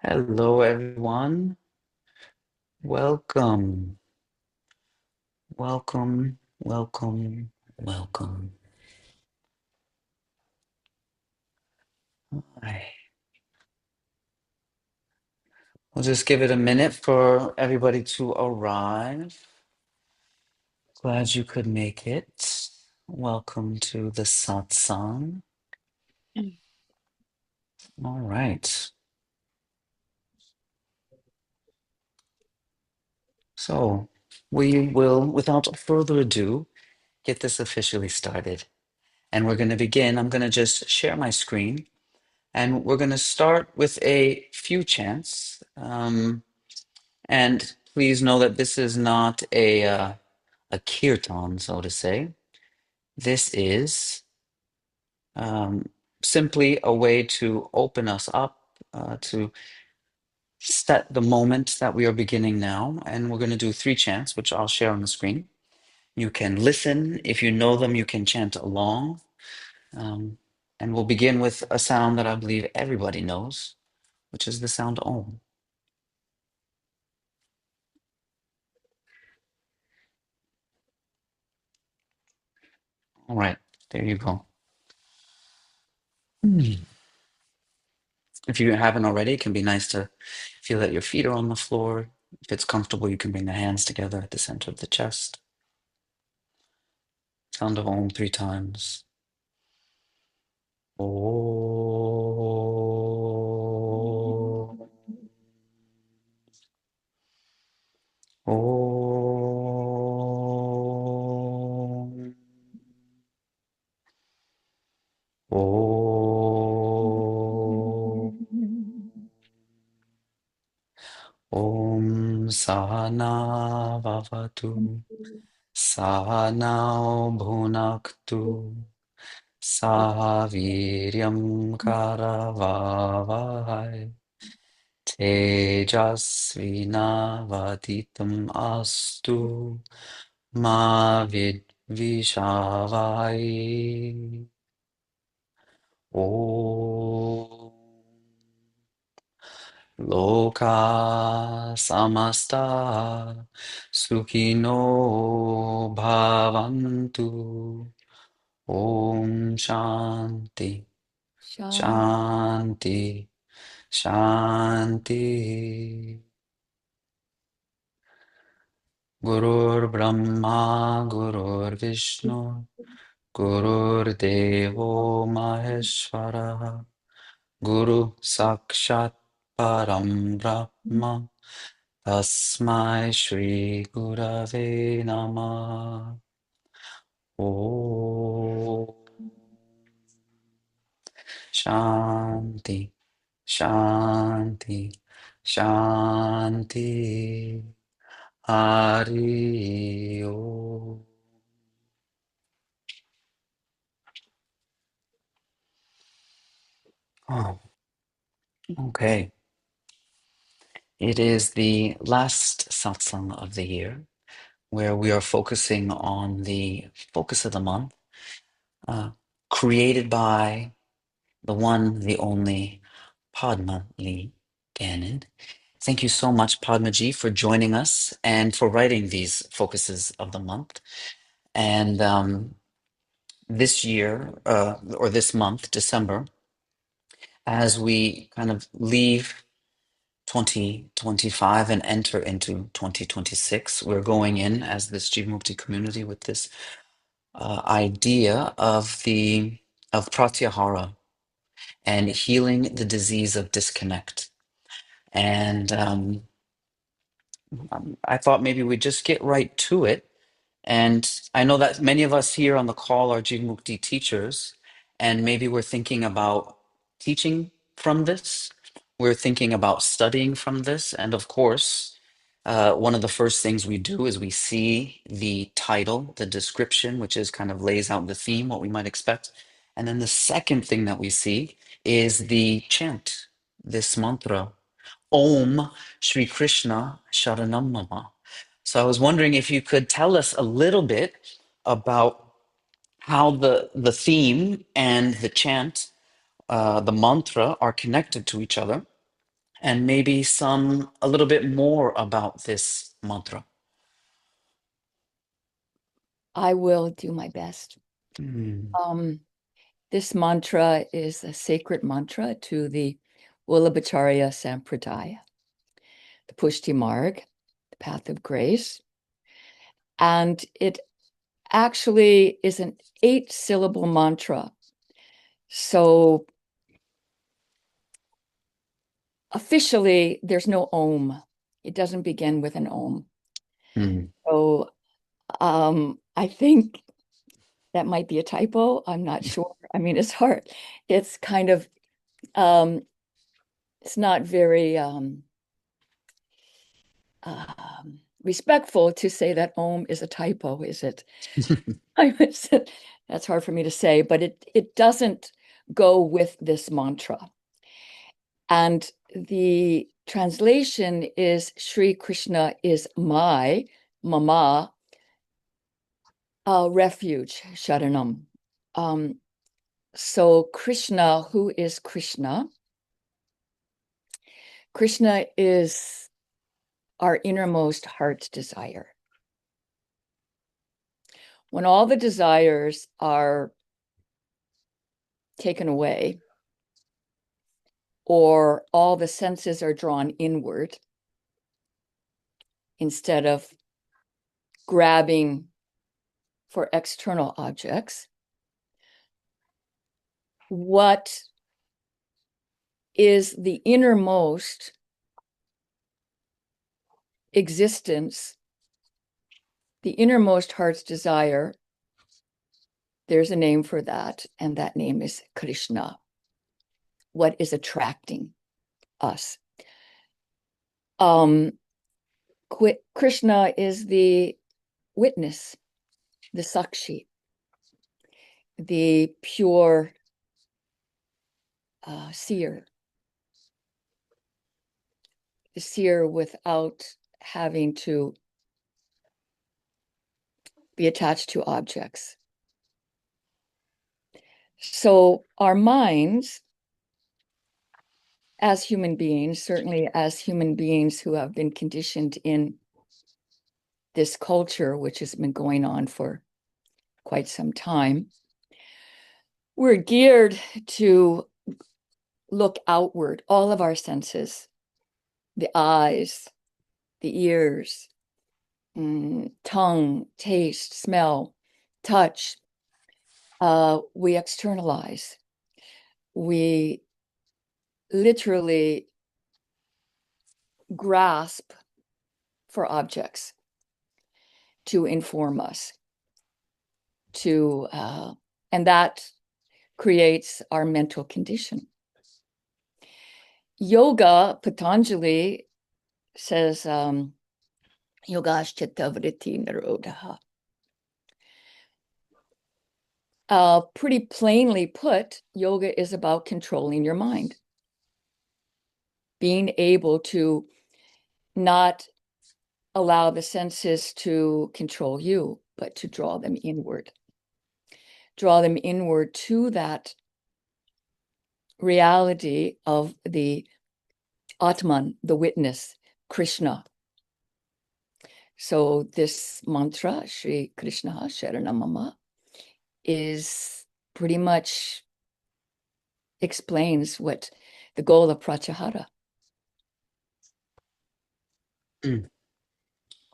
Hello, everyone. Welcome, welcome, welcome, welcome. Hi. We'll just give it a minute for everybody to arrive. Glad you could make it. Welcome to the Satsang. All right. So we will, without further ado, get this officially started. And we're going to begin. I'm going to just share my screen. And we're going to start with a few chants. And please know that this is not a kirtan, so to say. This is um, simply a way to open us up, to set the moment that we are beginning now. And we're going to do three chants, which I'll share on the screen. You can listen. If you know them, you can chant along. Um, and we'll begin with a sound that I believe everybody knows, which is the sound Om. All right, there you go. If you haven't already, it can be nice to feel that your feet are on the floor. If it's comfortable, you can bring the hands together at the center of the chest. Sound of Om three times. Om. Om. Om. Om Sahana Vavatu. Sahanao Bhunaktu. Saviryam Karavavai Tejasvinavaditam Astu Ma Vidvishavai. Om Loka Samasta Sukhino Bhavantu. Om Shanti. Shanti. Shanti, Shanti. Gurur Brahma, Gurur Vishnu, Gurur Devo Maheshwara, Guru Sakshat Param Brahma, Tasmai Shri Gurave Namah. Om Shanti, Shanti, Shanti. Ario. Oh, okay. It is the last satsang of the year where we are focusing on the focus of the month, uh, created by the one, the only Padma Lee Gannon. Thank you so much, Padma Ji, for joining us and for writing these focuses of the month. And this year, or this month, December, as we kind of leave 2025 and enter into 2026, we're going in as this Jivamukti community with this idea of Pratyahara and healing the disease of disconnect. And I thought maybe we'd just get right to it. And I know that many of us here on the call are Jivamukti teachers, and maybe we're thinking about teaching from this. We're thinking about studying from this. And of course, one of the first things we do is we see the title, the description, which is kind of lays out the theme, what we might expect. And then the second thing that we see is the chant, this mantra, Om Shri Krishna Sharanam Mama. So I was wondering if you could tell us a little bit about how the theme and the chant, the mantra, are connected to each other, and maybe a little bit more about this mantra. I will do my best. Mm, Um, this mantra is a sacred mantra to the Vallabhacharya Sampradaya, the Pushti Marg, the path of grace. And it actually is an 8-syllable mantra. So officially, there's no om. It doesn't begin with an om. mm. So I think that might be a typo. I'm not sure. I mean, it's hard. It's kind of um, it's not very respectful to say that Om is a typo, is it? That's hard for me to say, but it doesn't go with this mantra. And the translation is Sri Krishna is my mama refuge, Sharanam. Um, so Krishna, who is Krishna? Krishna is our innermost heart's desire. When all the desires are taken away, or all the senses are drawn inward instead of grabbing for external objects, what is the innermost existence, the innermost heart's desire? There's a name for that, and that name is Krishna. What is attracting us? Um, Krishna is the witness, the sakshi, the pure seer, the seer without having to be attached to objects. So our minds, as human beings, certainly as human beings who have been conditioned in this culture, which has been going on for quite some time, we're geared to look outward, all of our senses, the eyes, the ears, tongue, taste, smell, touch. We externalize. We literally grasp for objects to inform us, and that creates our mental condition. Yoga, Patanjali says, yoga's chitta vritti nirodha. Pretty plainly put, yoga is about controlling your mind, being able to not allow the senses to control you, but to draw them inward to that reality of the Atman, the witness, Krishna. So this mantra, Shri Krishna Sharanamama, is pretty much explains what the goal of Pratyahara. Mm.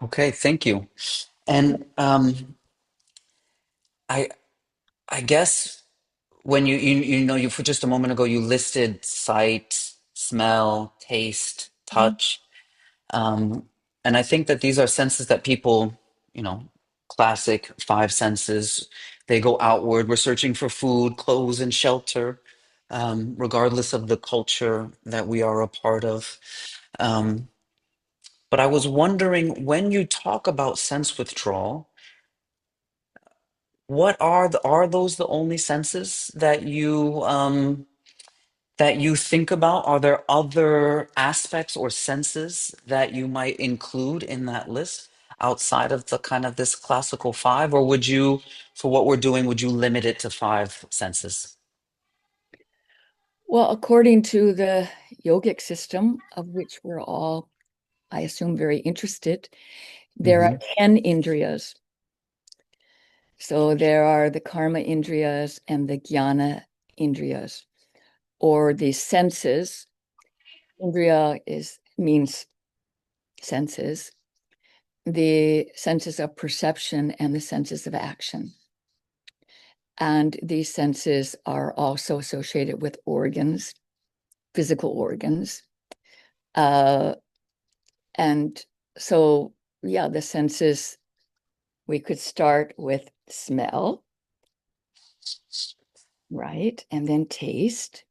Okay, thank you. And I I guess when you for just a moment ago you listed sight, smell, taste, touch. And I think that these are senses that people, you know, classic five senses, they go outward. We're searching for food, clothes, and shelter, regardless of the culture that we are a part of. Um, but I was wondering when you talk about sense withdrawal, are those the only senses that you think about? Are there other aspects or senses that you might include in that list outside of the kind of this classical five? Or would you, for what we're doing, would you limit it to five senses? Well, according to the yogic system, of which we're all, I assume, very interested, there are Hmm. 10 indriyas. So there are the karma indriyas and the jnana indriyas, or the senses. Indriya is means senses, the senses of perception and the senses of action. And these senses are also associated with organs, physical organs. Uh, and so, yeah, the senses, we could start with smell, right? And then taste,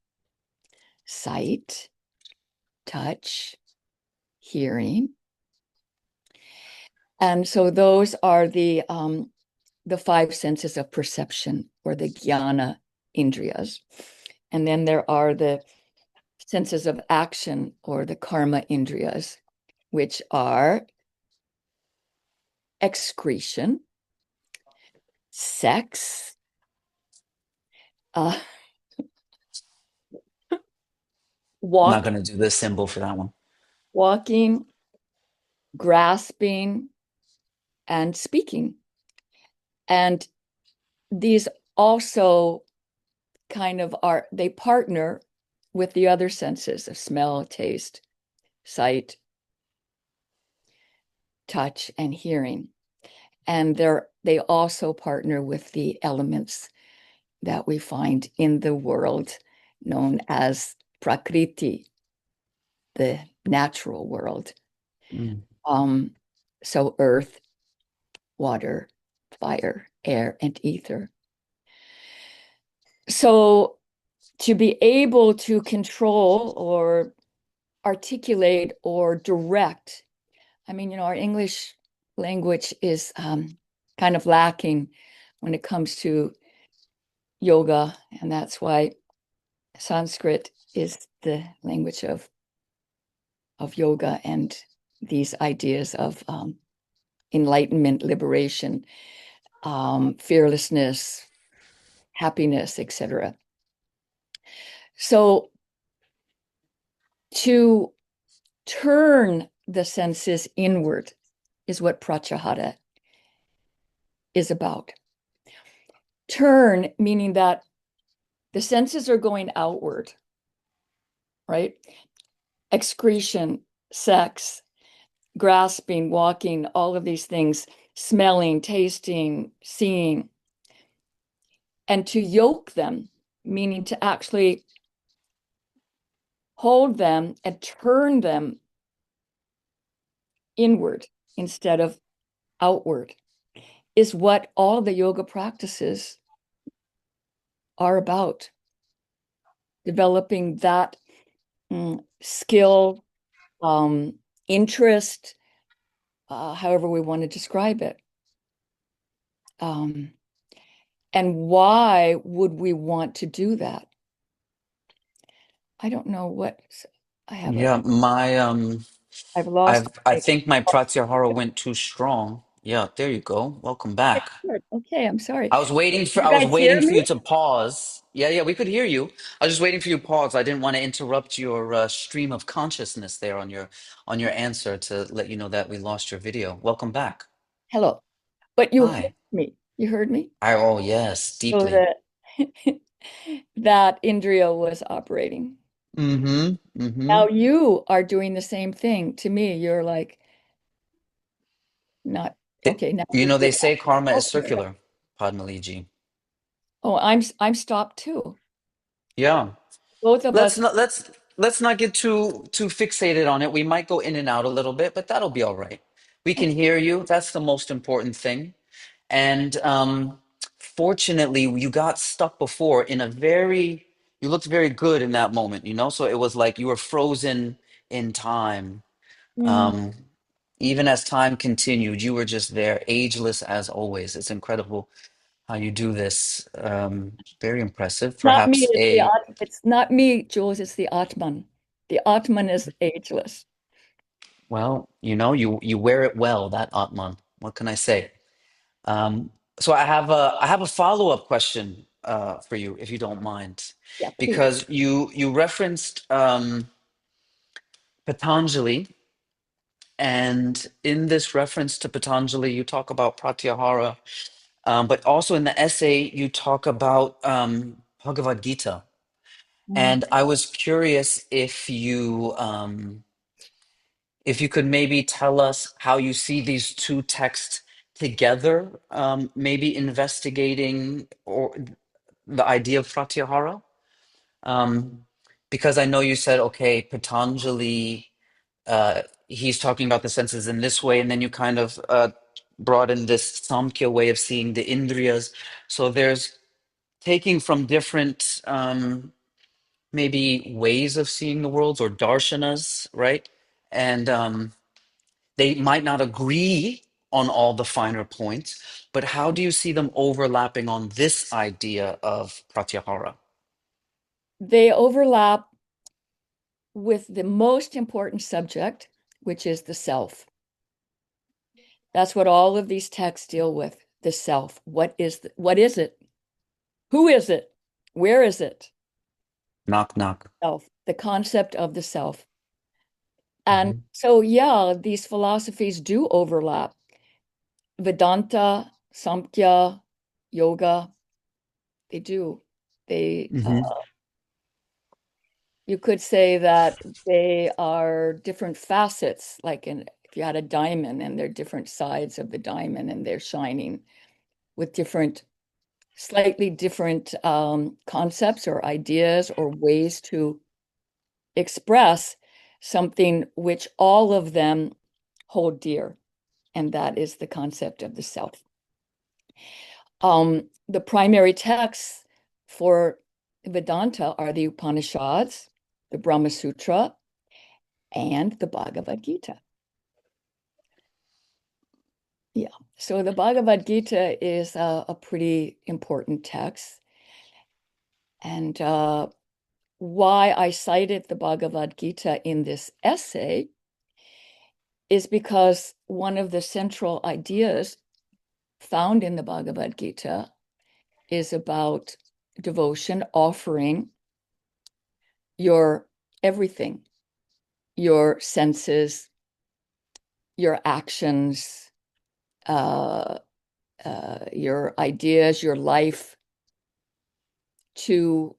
sight, touch, hearing. And so those are the five senses of perception, or the jnana indriyas. And then there are the senses of action, or the karma indriyas, which are excretion, sex, uh, I'm walk, not going to do the symbol for that one. walking, grasping, and speaking. And these also kind of they partner with the other senses of smell, taste, sight, touch, and hearing. And they also partner with the elements that we find in the world known as Prakriti, the natural world. Mm. Um, so earth, water, fire, air, and ether. So to be able to control or articulate or direct, I mean, our English language is kind of lacking when it comes to yoga, and that's why Sanskrit is the language of yoga and these ideas of enlightenment, liberation, fearlessness, happiness, etc. So to turn the senses inward is what Pratyahara is about. Turn, meaning that the senses are going outward, right? Excretion, sex, grasping, walking, all of these things, smelling, tasting, seeing, and to yoke them, meaning to actually hold them and turn them inward instead of outward, is what all the yoga practices are about. Developing that skill, interest, however we want to describe it. Um, and why would we want to do that? I don't know what I have a Yeah, I've lost I my think my Pratyahara went too strong. Yeah, there you go. Welcome okay, back. good. Okay, I'm sorry. You I was guys hear waiting for me? you to pause. Yeah, yeah, we could hear you. I was just waiting for you to pause. I didn't want to interrupt your stream of consciousness there on your answer to let you know that we lost your video. Welcome back. Hello. But you heard Hi. me. You heard me? Oh yes, So deeply. that that Indriya was operating. Mm-hmm. Mm-hmm. Now you are doing the same thing to me. You're like not okay. Now You you're know, they good. say karma is circular, Padmaliji. Oh, I'm stopped too. Yeah. Both of us. Let's not get too fixated on it. We might go in and out a little bit, but that'll be all right. We can hear you. That's the most important thing. And fortunately, you got stuck before in a very, you looked very good in that moment, you know? So it was like you were frozen in time. Mm, Um, Even as time continued, you were just there, ageless as always. It's incredible how you do this. Very impressive. not me. Perhaps a, It's not me, Jules. It's the Atman. The Atman is ageless. well, you know, you wear it well, that Atman. What can I say? So I have a follow-up question for you, if you don't mind. Yeah, please. because you referenced Patanjali, and in this reference to Patanjali, you talk about Pratyahara, but also in the essay you talk about Bhagavad Gita. Mm. And I was curious if you could maybe tell us how you see these two texts together, maybe investigating or the idea of Pratyahara. Um, because I know you said, okay, Patanjali, he's talking about the senses in this way, and then you kind of brought in this Samkhya way of seeing the Indriyas. So there's taking from different maybe ways of seeing the worlds or darshanas, right? And they might not agree on all the finer points, but how do you see them overlapping on this idea of Pratyahara? They overlap with the most important subject, which is the self. That's what all of these texts deal with, the self. What is it? Who is it? Where is it? Knock, knock. Self, the concept of the self. And Hmm. so, yeah, these philosophies do overlap. Vedanta, Samkhya, yoga, they do. They, Hmm. you could say that they are different facets, like if you had a diamond and they're different sides of the diamond and they're shining with slightly different concepts or ideas or ways to express something which all of them hold dear, and that is the concept of the self. The primary texts for Vedanta are the Upanishads, the Brahma Sutra, and the Bhagavad Gita. Yeah, so the Bhagavad Gita is a pretty important text. And why I cited the Bhagavad Gita in this essay is because one of the central ideas found in the Bhagavad Gita is about devotion, offering your everything, your senses, your actions, uh, your ideas, your life to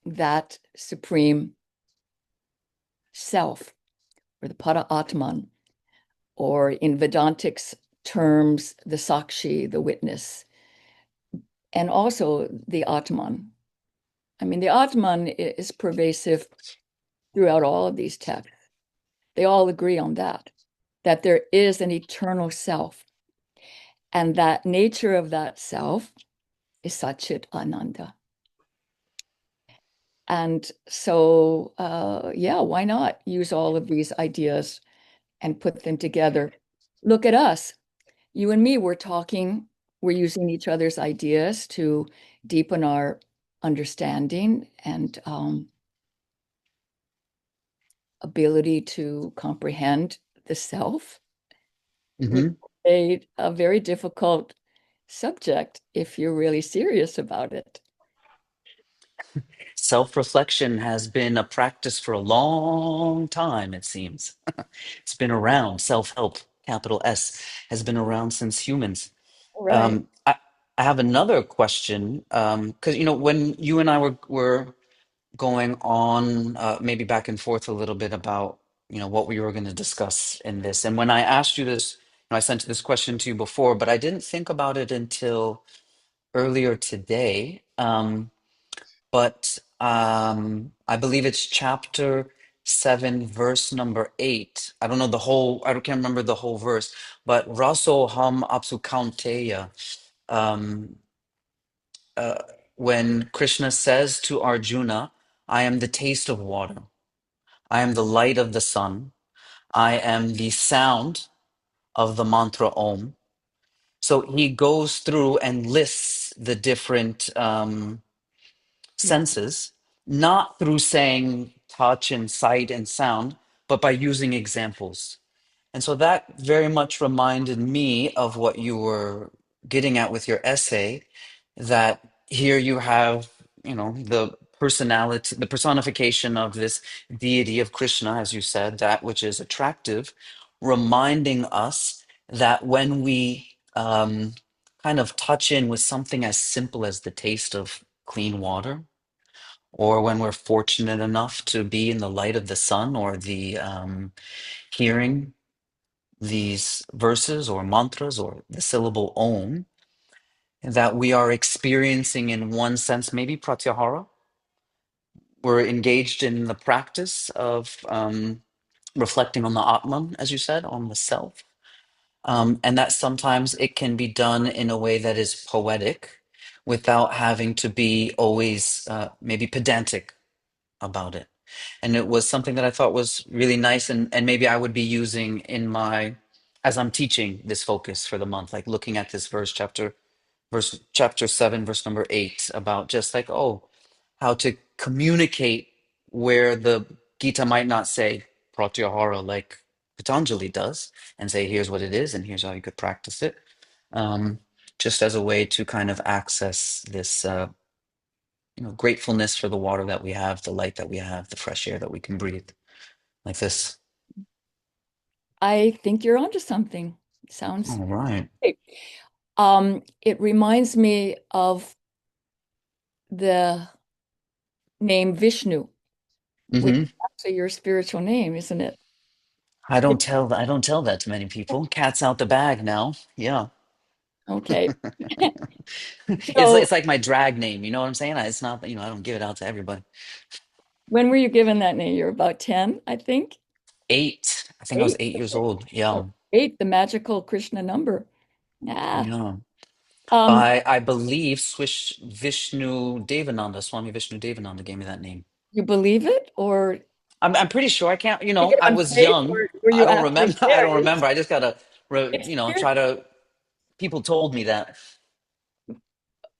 that supreme self, or the Para-Atman, or in Vedantic terms, the Sakshi, the witness, and also the Atman. I mean, the Atman is pervasive throughout all of these texts. They all agree on that there is an eternal self, and that nature of that self is Satchit Ananda. And so, yeah, why not use all of these ideas and put them together? Look at us. You and me, we're using each other's ideas to deepen our understanding and ability to comprehend the self, which Hmm. is a very difficult subject if you're really serious about it. Self-reflection has been a practice for a long time, it seems. It's been around. Self-help, capital S, has been around since humans. All right. I have another question, because when you and I were going on maybe back and forth a little bit about what we were going to discuss in this, and when I asked you this, I sent this question to you before, but I didn't think about it until earlier today. But I believe it's chapter 7, verse number 8. I don't know the whole. I can't remember the whole verse, but Raso ham apsu kaunteya. Um, uh, when Krishna says to Arjuna, "I am the taste of water. I am the light of the sun. I am the sound of the mantra Om." So he goes through and lists the different Yeah. senses, not through saying touch and sight and sound, but by using examples. And so that very much reminded me of what you were getting at with your essay, that here you have the personality, the personification of this deity of Krishna, as you said, that which is attractive, reminding us that when we kind of touch in with something as simple as the taste of clean water, or when we're fortunate enough to be in the light of the sun, or the hearing these verses or mantras or the syllable Om, that we are experiencing in one sense, maybe Pratyahara. We're engaged in the practice of reflecting on the Atman, as you said, on the self. And that sometimes it can be done in a way that is poetic without having to be always maybe pedantic about it. And it was something that I thought was really nice, and maybe I would be using in my, as I'm teaching this focus for the month, like looking at this verse chapter 7, verse number 8, about just like, oh, how to communicate where the Gita might not say Pratyahara like Patanjali does, and say here's what it is and here's how you could practice it. Um, just as a way to kind of access this gratefulness for the water that we have, the light that we have, the fresh air that we can breathe, like this. I think you're onto something. Sounds All right. great. It reminds me of the name Vishnu, which Mm-hmm. is actually your spiritual name, isn't it? I don't tell that to many people. Cat's out the bag now. Yeah. Okay. It's So it's like my drag name, you know what I'm saying? It's not, I don't give it out to everybody. when were you given that name? You're about 10, I think. 8. I think I was Eight. 8 years old. Yeah. Oh, eight, the magical Krishna number. Yeah. Yeah. Um, By, I believe, Swish Vishnu Devananda, Swami Vishnu Devananda gave me that name. you believe it, or I'm pretty sure. I can't, take it I on was faith, young. or were I you don't actually remember. I there? don't remember. I just gotta, It's try spirit. to, people told me that.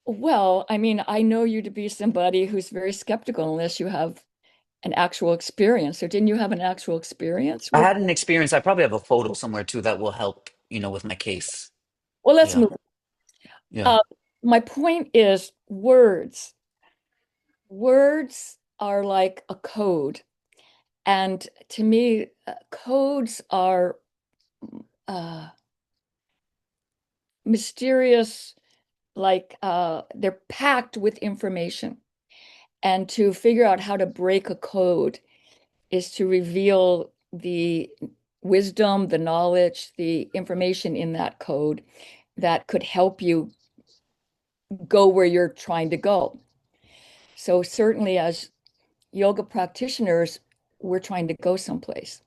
Well, I mean, I know you to be somebody who's very skeptical unless you have an actual experience. So didn't you have an actual experience I with? had an experience. I probably have a photo somewhere too that will help, with my case. Well, let's Yeah. move. Yeah. Uh, my point is words. Words are like a code. And to me, codes are uh, mysterious, like they're packed with information. And to figure out how to break a code is to reveal the wisdom, the knowledge, the information in that code that could help you go where you're trying to go. So, certainly, as yoga practitioners, we're trying to go someplace,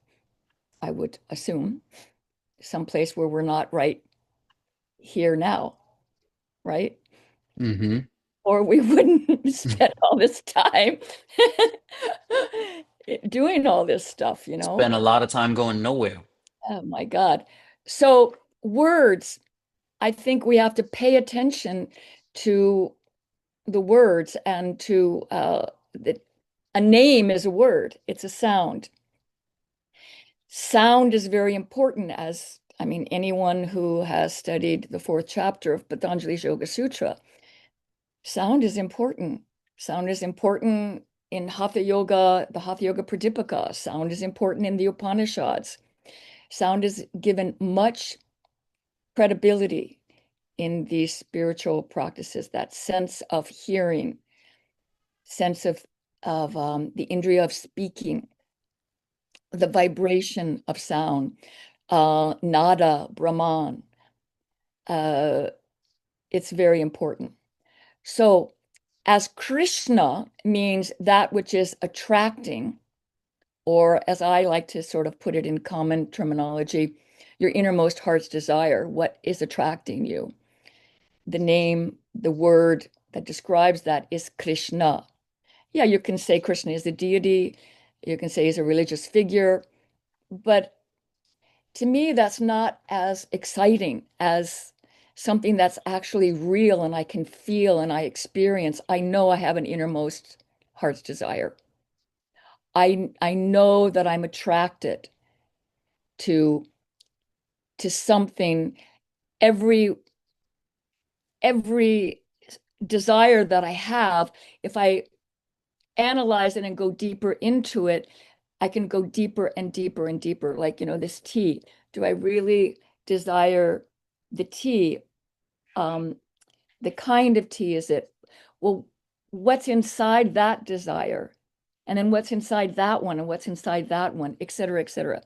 I would assume, someplace where we're not right here now, right? Mm-hmm. Or we wouldn't spend all this time doing all this stuff, you know? Spent a lot of time going nowhere. Oh my God. So, words, I think we have to pay attention to the words and to a name is a word, it's a sound. Sound is very important, as I mean, anyone who has studied the fourth chapter of Patanjali's Yoga Sutra, sound is important. Sound is important in Hatha Yoga, the Hatha Yoga Pradipika. Sound is important in the Upanishads. Sound is given much credibility in these spiritual practices, that sense of hearing, sense of the indriya of speaking, the vibration of sound, nada, Brahman. Uh, it's very important. So, as Krishna means that which is attracting, or as I like to sort of put it in common terminology, your innermost heart's desire, what is attracting you? The name, the word that describes that is Krishna. Yeah, you can say Krishna is a deity, you can say he's a religious figure, but to me, that's not as exciting as something that's actually real and I can feel and I experience. I know I have an innermost heart's desire. I know that I'm attracted to to something every every desire that I have, if I analyze it and go deeper into it, I can go deeper and deeper and deeper. Like, this tea. Do I really desire the tea? Um, the kind of tea is it? Well, what's inside that desire? And then what's inside that one, and what's inside that one, et cetera, et cetera.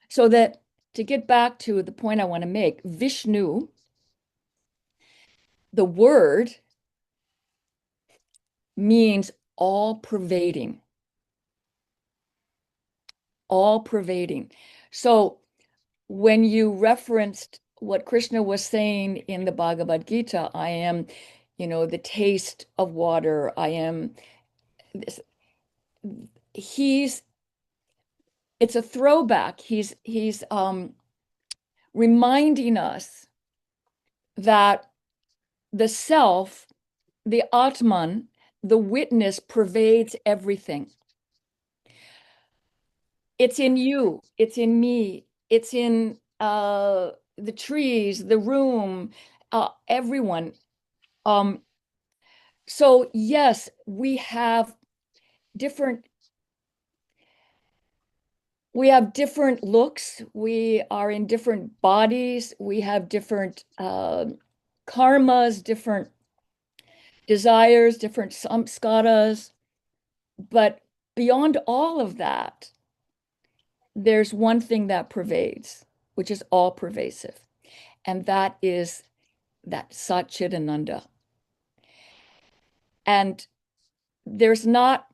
So that to get back to the point I want to make, Vishnu, the word means all pervading, all pervading. So when you referenced what Krishna was saying in the Bhagavad Gita, I am, the taste of water. I am this. He's, it's a throwback. He's reminding us that the self, the Atman, the witness pervades everything. It's in you, it's in me, it's in the trees, the room, everyone. Um, so yes, different we have different looks, we are in different bodies, we have different karmas, different desires, different samskaras, but beyond all of that, there's one thing that pervades, which is all pervasive, and that is that Satchidananda. And there's not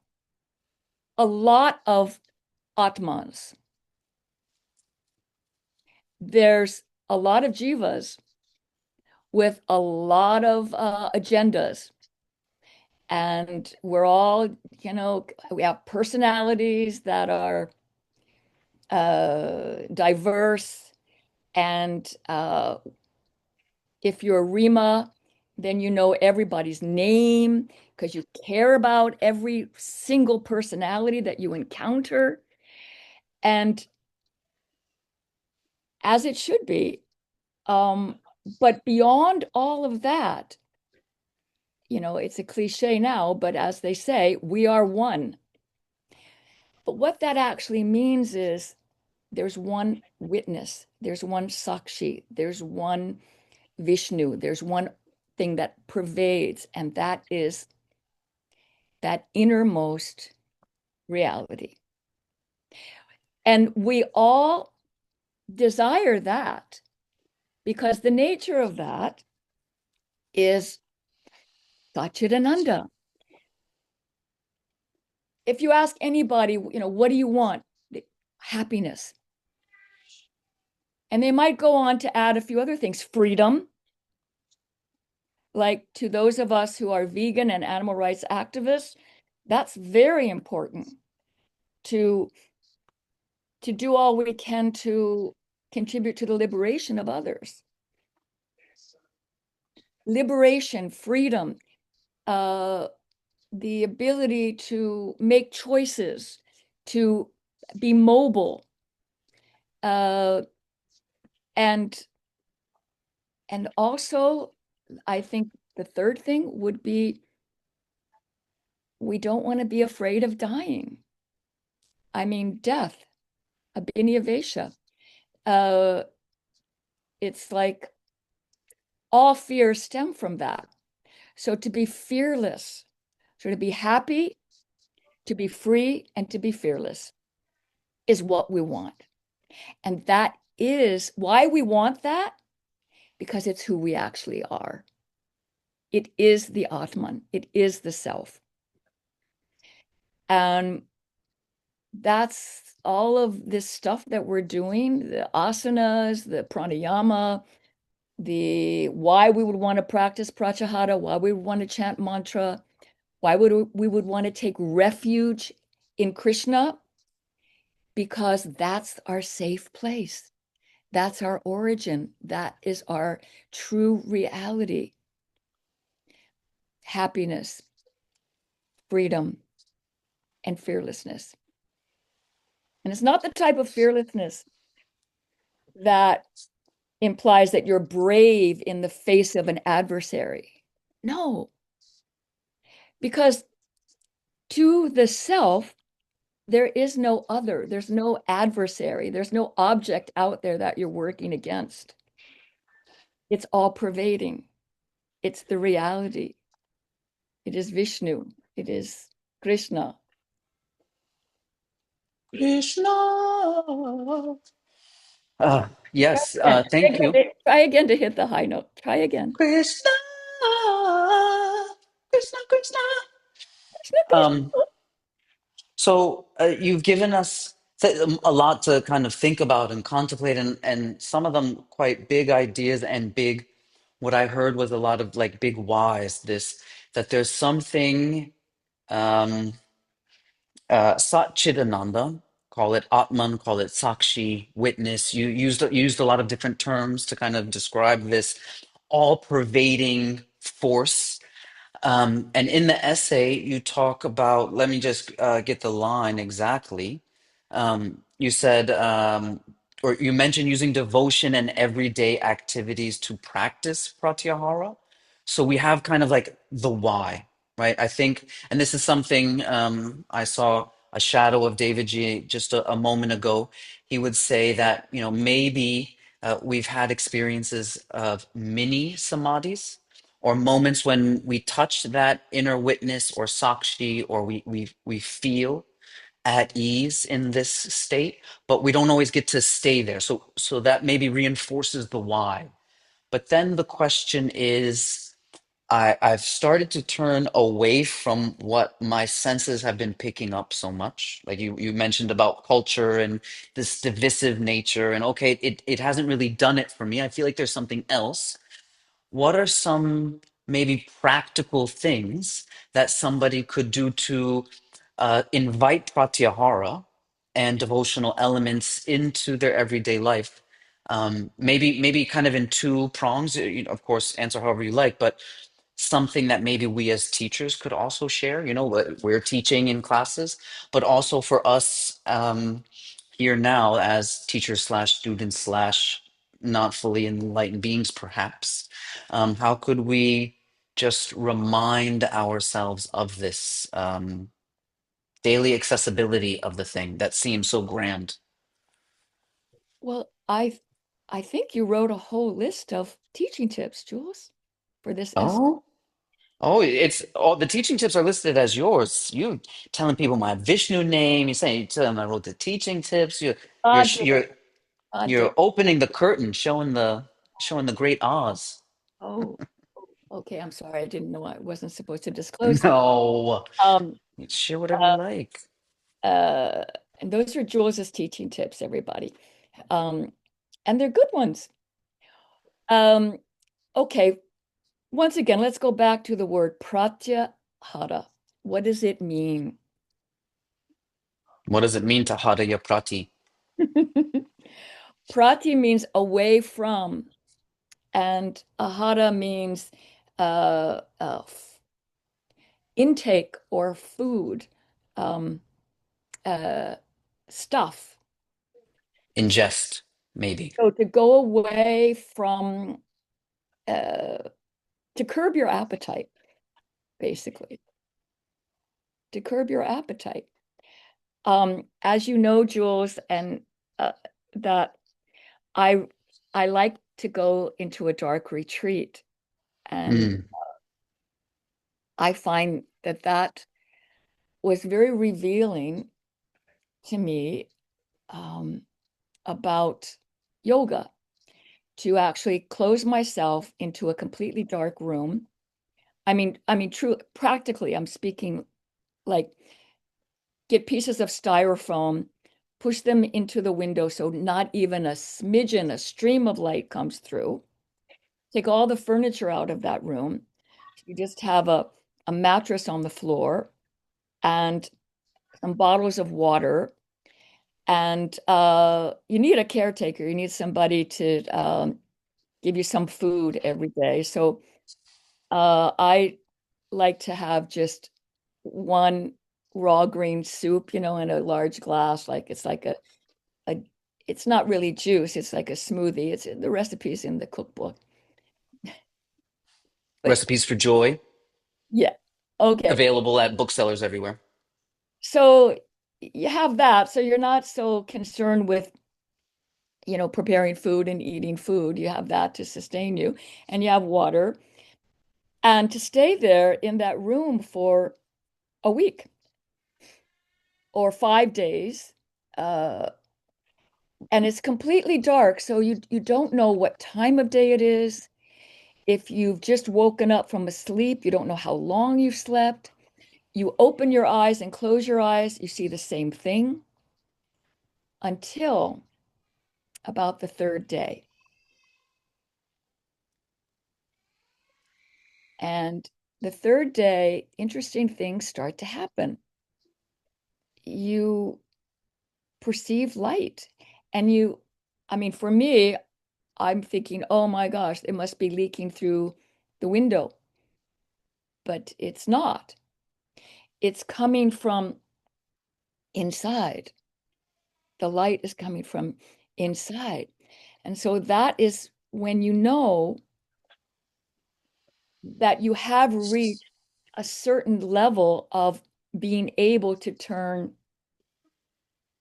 a lot of Atmans. There's a lot of jivas with a lot of agendas. And we're all, we have personalities that are diverse. And if you're a Rima, then you know everybody's name because you care about every single personality that you encounter. And as it should be. Um, but beyond all of that, it's a cliche now, but as they say, we are one. But what that actually means is there's one witness, there's one Sakshi, there's one Vishnu, there's one thing that pervades, and that is that innermost reality. And we all desire that because the nature of that is Satchidananda. If you ask anybody, what do you want? Happiness. And they might go on to add a few other things. Freedom, like to those of us who are vegan and animal rights activists, that's very important to do all we can to contribute to the liberation of others. Liberation, freedom, the ability to make choices, to be mobile, uh, and also, I think the third thing would be we don't want to be afraid of dying. I mean, death, abhinivesha. Uh, it's like all fears stem from that. So to be fearless, so to be happy, to be free, and to be fearless is what we want. And that is why we want that, because it's who we actually are. It is the Atman, it is the self. And that's all of this stuff that we're doing, the asanas, the pranayama, the why we would want to practice pratyahara, why we would want to chant mantra, why would we would want to take refuge in Krishna, because that's our safe place. That's our origin. That is our true reality. Happiness, freedom, and fearlessness. And it's not the type of fearlessness that implies that you're brave in the face of an adversary. No, Because to the self, there is no other, there's no adversary, there's no object out there that you're working against. It's all pervading, it's the reality. It is Vishnu, it is Krishna. Krishna. Yes, thank you. Try again to hit the high note. Try again. Krishna, Krishna, Krishna. Krishna, Um, Krishna. so you've given us a lot to kind of think about and contemplate, and some of them quite big ideas and big. What I heard was a lot of like big whys. This that there's something. Um, Sat Chidananda, call it Atman, call it Sakshi, witness. You used a lot of different terms to kind of describe this all-pervading force. And in the essay, you talk about, let me just get the line exactly. You said, or you mentioned using devotion and everyday activities to practice pratyahara. So we have kind of like the why, right? I think, and this is something I saw a shadow of David G just a moment ago. He would say that, maybe we've had experiences of mini samadhis or moments when we touch that inner witness or sakshi, or we feel at ease in this state, but we don't always get to stay there. So that maybe reinforces the why. But then the question is, I've started to turn away from what my senses have been picking up so much. Like you mentioned about culture and this divisive nature, and okay, it hasn't really done it for me. I feel like there's something else. What are some maybe practical things that somebody could do to invite pratyahara and devotional elements into their everyday life? Maybe kind of in two prongs. Of course, answer however you like, but something that maybe we as teachers could also share. What we're teaching in classes, but also for us here now as teachers slash students slash not fully enlightened beings, perhaps. How could we just remind ourselves of this daily accessibility of the thing that seems so grand? Well, I think you wrote a whole list of teaching tips, Jules, for this essay. Oh, oh, it's all the teaching tips are listed as yours. You telling people my Vishnu name. You tell them I wrote the teaching tips. You're God sh- did you're it. God did you're it. opening the curtain, showing the great Oz. Oh, okay. I'm sorry. I didn't know I wasn't supposed to disclose that. No, Um, share whatever you like. uh, and those are Jules's teaching tips, everybody. Um, and they're good ones. Um, okay. Once again, let's go back to the word pratyahara. What does it mean? What does it mean to Hadaya Prati? Prati means away from, and ahara means intake or food, um, uh, stuff. Ingest, maybe. So to go away from, uh, to curb your appetite, basically, to curb your appetite. As you know, Jules, and uh, that I I like to go into a dark retreat, and Mm. I find that that was very revealing to me um, about yoga, to actually close myself into a completely dark room. True, practically, I'm speaking like get pieces of styrofoam, push them into the window so not even a smidgen, a stream of light comes through. Take all the furniture out of that room. You just have a mattress on the floor and some bottles of water. And you need a caretaker. You need somebody to give you some food every day. So I like to have just one raw green soup, in a large glass. Like it's like a it's not really juice. It's like a smoothie. It's the recipes in the cookbook. But Recipes for Joy. yeah. Okay. available at booksellers everywhere. So you have that. So you're not so concerned with, preparing food and eating food. You have that to sustain you, and you have water. And to stay there in that room for a week or 5 days, uh, and it's completely dark, so you don't know what time of day it is. If you've just woken up from a sleep, you don't know how long you've slept. You open your eyes and close your eyes, you see the same thing until about the third day. And the third day, interesting things start to happen. You perceive light. And I mean, for me, I'm thinking, oh my gosh, it must be leaking through the window. But it's not. It's coming from inside. The light is coming from inside. And so that is when you know that you have reached a certain level of being able to turn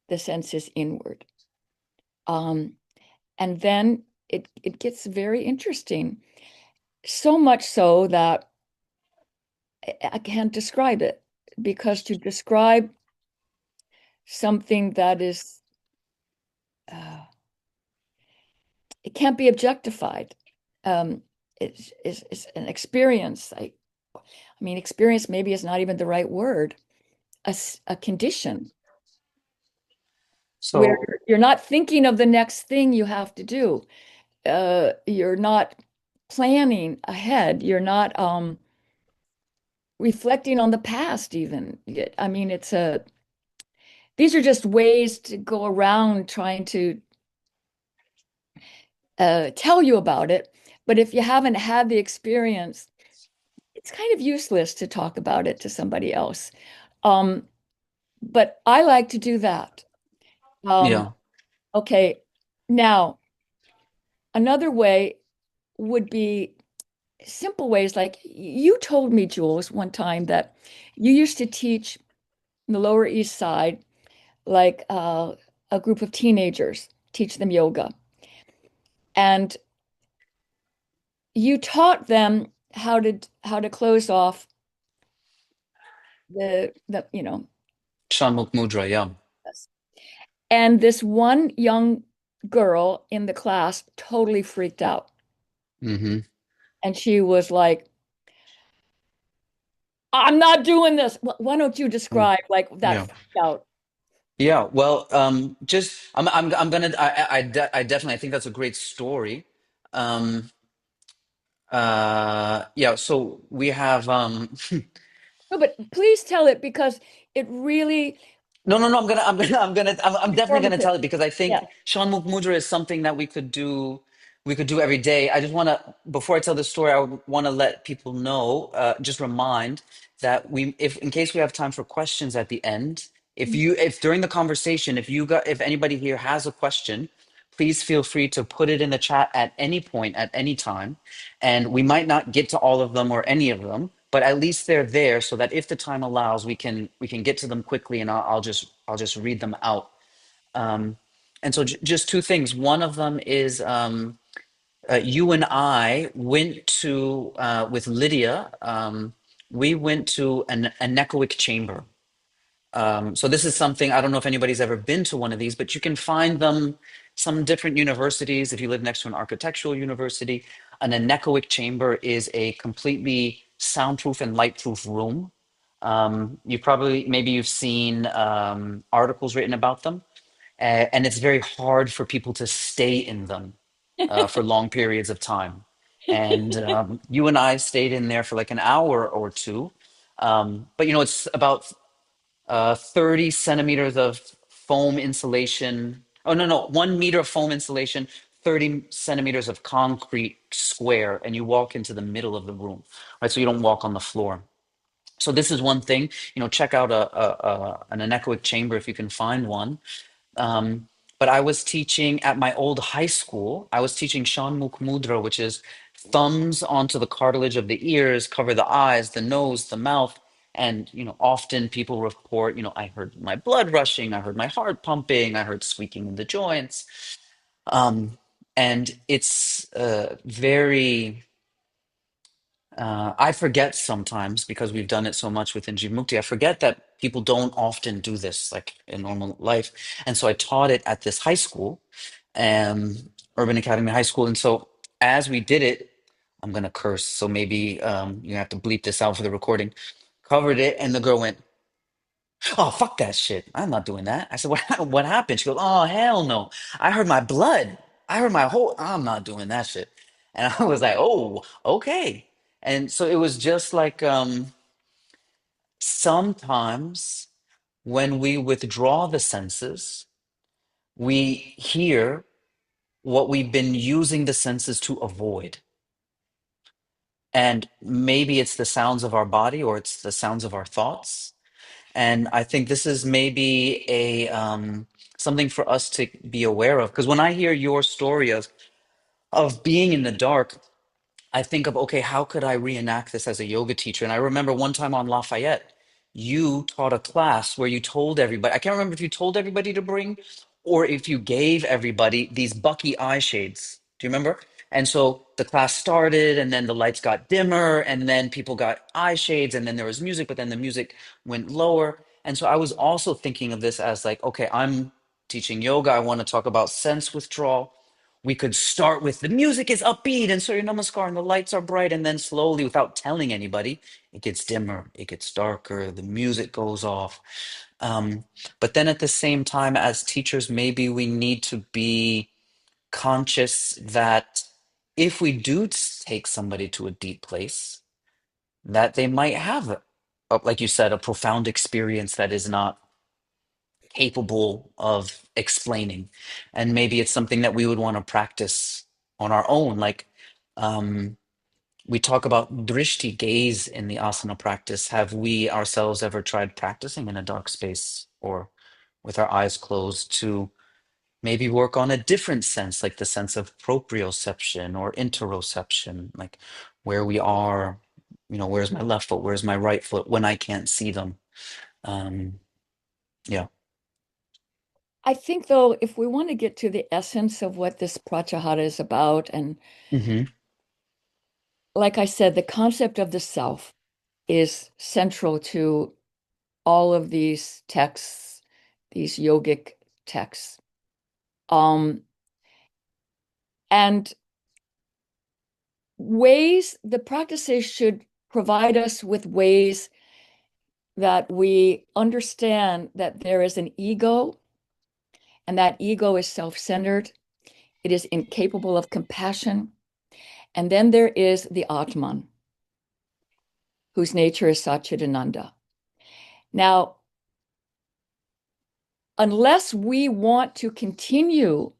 the senses inward. Um, and then it gets very interesting. So much so that I can't describe it, because to describe something that is uh, it can't be objectified. Um, it's an experience. I mean, experience maybe is not even the right word. A condition where So, you're not thinking of the next thing you have to do. You're not planning ahead. You're not reflecting on the past even. I mean, these are just ways to go around trying to tell you about it. But if you haven't had the experience, it's kind of useless to talk about it to somebody else. Um, but I like to do that. Um, yeah. okay, now another way would be simple ways like you told me, Jules, one time that you used to teach in the Lower East Side, like a group of teenagers, teach them yoga. And you taught them how to close off the. Shanmukh Mudra, yeah. And this one young girl in the class totally freaked out. Hmm. And she was like, I'm not doing this. Why don't you describe like that Yeah. freak out? Yeah, well, just I'm gonna I definitely I think that's a great story. Um, yeah, so we have No, but please tell it because it really no, no, no. I'm definitely gonna informative. tell it because I Yeah. think Sean Mukmudra is something that we could do every day. I just want to, before I tell the story, I want to let people know, just remind that if in case we have time for questions at the end, if during the conversation, if anybody here has a question, please feel free to put it in the chat at any point, at any time. And we might not get to all of them or any of them, but at least they're there so that if the time allows, we can get to them quickly, and I'll just read them out. Um, and so just two things. One of them is you and I went to with Lydia. We went to an anechoic chamber. So this is something, I don't know if anybody's ever been to one of these, but you can find them some different universities. If you live next to an architectural university, an anechoic chamber is a completely soundproof and lightproof room. You probably maybe you've seen articles written about them, and it's very hard for people to stay in them for long periods of time. And you and I stayed in there for like an hour or two. But it's about 30 centimeters of foam insulation. Oh, no, no, 1 meter of foam insulation, 30 centimeters of concrete square, and you walk into the middle of the room, right? So you don't walk on the floor. So this is one thing, check out an anechoic chamber if you can find one. Um, but I was teaching at my old high school. I was teaching Shanmukh Mudra, which is thumbs onto the cartilage of the ears, cover the eyes, the nose, the mouth, And, often people report, I heard my blood rushing, I heard my heart pumping, I heard squeaking in the joints. And it's very, I forget sometimes because we've done it so much within Jivamukti. I forget that people don't often do this like in normal life. And so I taught it at this high school, um, Urban Academy High School. And so as we did it, I'm gonna curse, so maybe you have to bleep this out for the recording. Covered it, and the girl went, "Oh, fuck that shit! I'm not doing that." I said, "What happened?" She goes, "Oh, hell no! I heard my blood. I heard my whole. I'm not doing that shit." And I was like, "Oh, okay." And so it was just like sometimes when we withdraw the senses, we hear what we've been using the senses to avoid. And maybe it's the sounds of our body or it's the sounds of our thoughts. And I think this is maybe a something for us to be aware of. Because when I hear your story of being in the dark, I think of, okay, how could I reenact this as a yoga teacher? And I remember one time on Lafayette, you taught a class where you told everybody, I can't remember if you told everybody to bring or if you gave everybody these Bucky eye shades. Do you remember? And so the class started, and then the lights got dimmer, and then people got eye shades, and then there was music, but then the music went lower. And so I was also thinking of this as like, okay, I'm teaching yoga. I want to talk about sense withdrawal. We could start with the music is upbeat and Surya Namaskar and the lights are bright, and then slowly, without telling anybody, it gets dimmer, it gets darker, the music goes off. Um, but then at the same time, as teachers, maybe we need to be conscious that if we do take somebody to a deep place, that they might have, like you said, a profound experience that is not capable of explaining. And maybe it's something that we would want to practice on our own. Like we talk about drishti, gaze in the asana practice. Have we ourselves ever tried practicing in a dark space or with our eyes closed to maybe work on a different sense, like the sense of proprioception or interoception, like where we are, where's my left foot, where's my right foot when I can't see them? Um, yeah. I think, though, if we want to get to the essence of what this Pratyahara is about, and Hmm. like I said, the concept of the self is central to all of these texts, these yogic texts. Um, and the practices should provide us with ways that we understand that there is an ego, and that ego is self-centered. It is incapable of compassion. And then there is the Atman, whose nature is Satchidananda. Now, unless we want to continue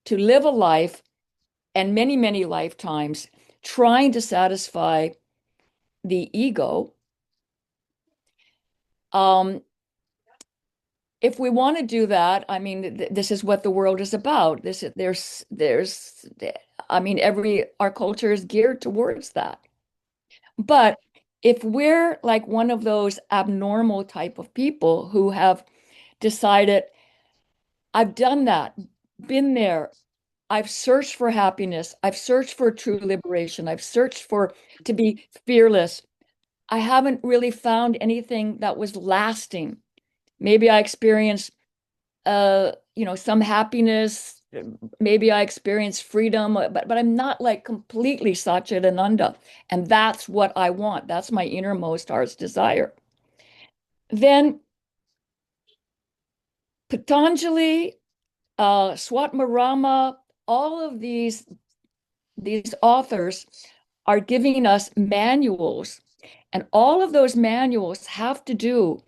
to live a life and many, many lifetimes trying to satisfy the ego, um, if we want to do that, I mean, this is what the world is about. I mean, our culture is geared towards that. But if we're like one of those abnormal type of people who have decided, I've done that, been there, I've searched for happiness, I've searched for true liberation, I've searched for to be fearless. I haven't really found anything that was lasting. Maybe I experienced some happiness, maybe I experienced freedom, but I'm not like completely Satchidananda. And that's what I want. That's my innermost heart's desire. Then Patanjali, Swatmarama, all of these authors are giving us manuals, and all of those manuals have to do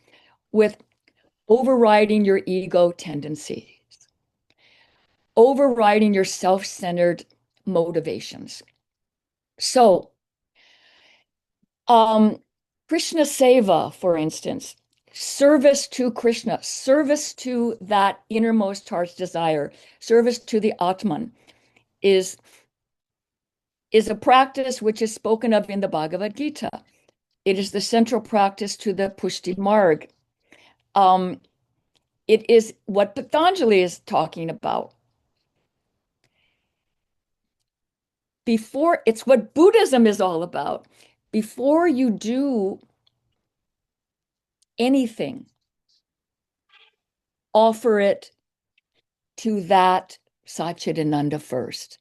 with overriding your ego tendencies, overriding your self-centered motivations. So, um, Krishna Seva, for instance, service to Krishna, service to that innermost heart's desire, service to the Atman is a practice which is spoken of in the Bhagavad Gita. It is the central practice to the Pushti Marg. Um, it is what Patanjali is talking about. It's what Buddhism is all about. Before you do anything, offer it to that Satchidananda first,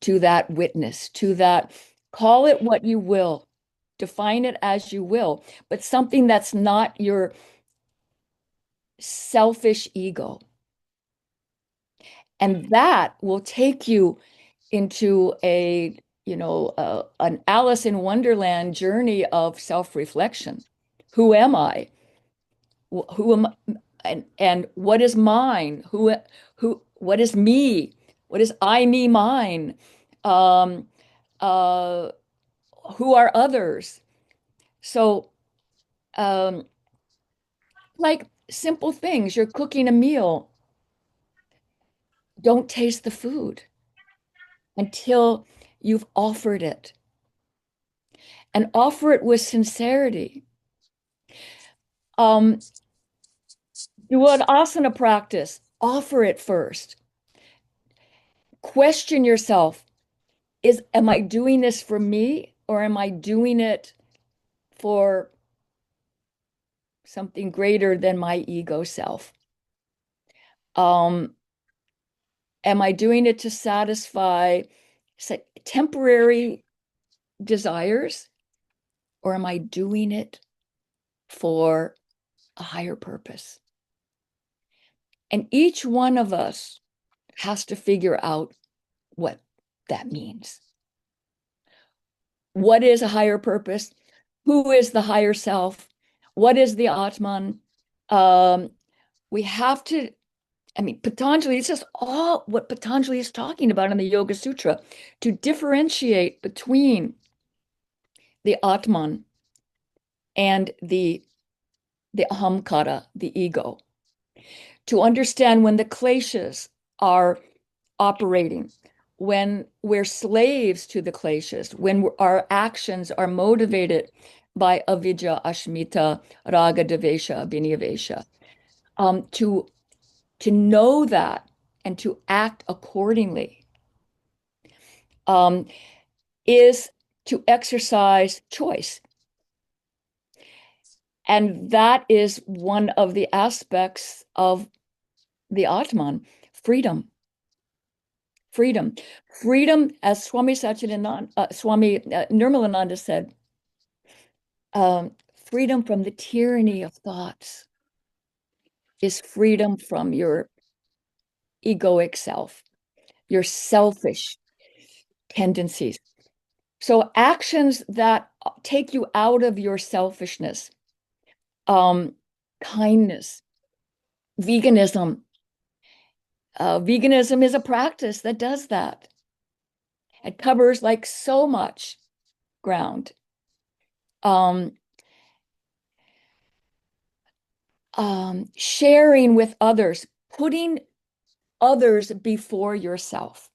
to that witness, to that, call it what you will, define it as you will, but something that's not your selfish ego. And that will take you into an Alice in Wonderland journey of self-reflection. Who am I? Who am and what is mine? What is me? What is I, me, mine? Um, uh, who are others? So, um, like simple things, you're cooking a meal, don't taste the food until you've offered it and offer it with sincerity. Um, do an asana practice, offer it first. Question yourself, am I doing this for me or am I doing it for something greater than my ego self? Um, am I doing it to satisfy temporary desires or am I doing it for a higher purpose? And each one of us has to figure out what that means. What is a higher purpose? Who is the higher self? What is the Atman? Um, we have to, I mean, Patanjali, it's just all what Patanjali is talking about in the Yoga Sutra to differentiate between the Atman and the Ahamkara, the ego, to understand when the kleshas are operating, when we're slaves to the kleshas, when our actions are motivated by avidya, ashmita, raga, devesha, abhinivesha, to know that and to act accordingly, um, is to exercise choice. And that is one of the aspects of the Atman, freedom. Freedom. Freedom, as Swami Nirmalananda said, freedom from the tyranny of thoughts is freedom from your egoic self, your selfish tendencies. So actions that take you out of your selfishness, um, kindness, veganism. Veganism is a practice that does that. It covers like so much ground. Um, Sharing with others, putting others before yourself,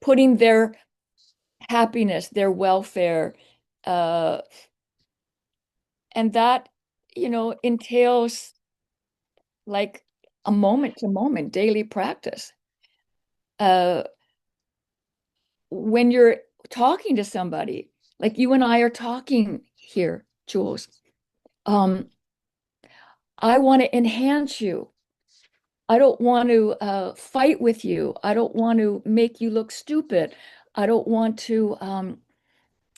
putting their happiness, their welfare, uh, and that, entails like a moment to moment daily practice. Uh, when you're talking to somebody, like you and I are talking here, Jules, um, I want to enhance you. I don't want to fight with you. I don't want to make you look stupid. I don't want to,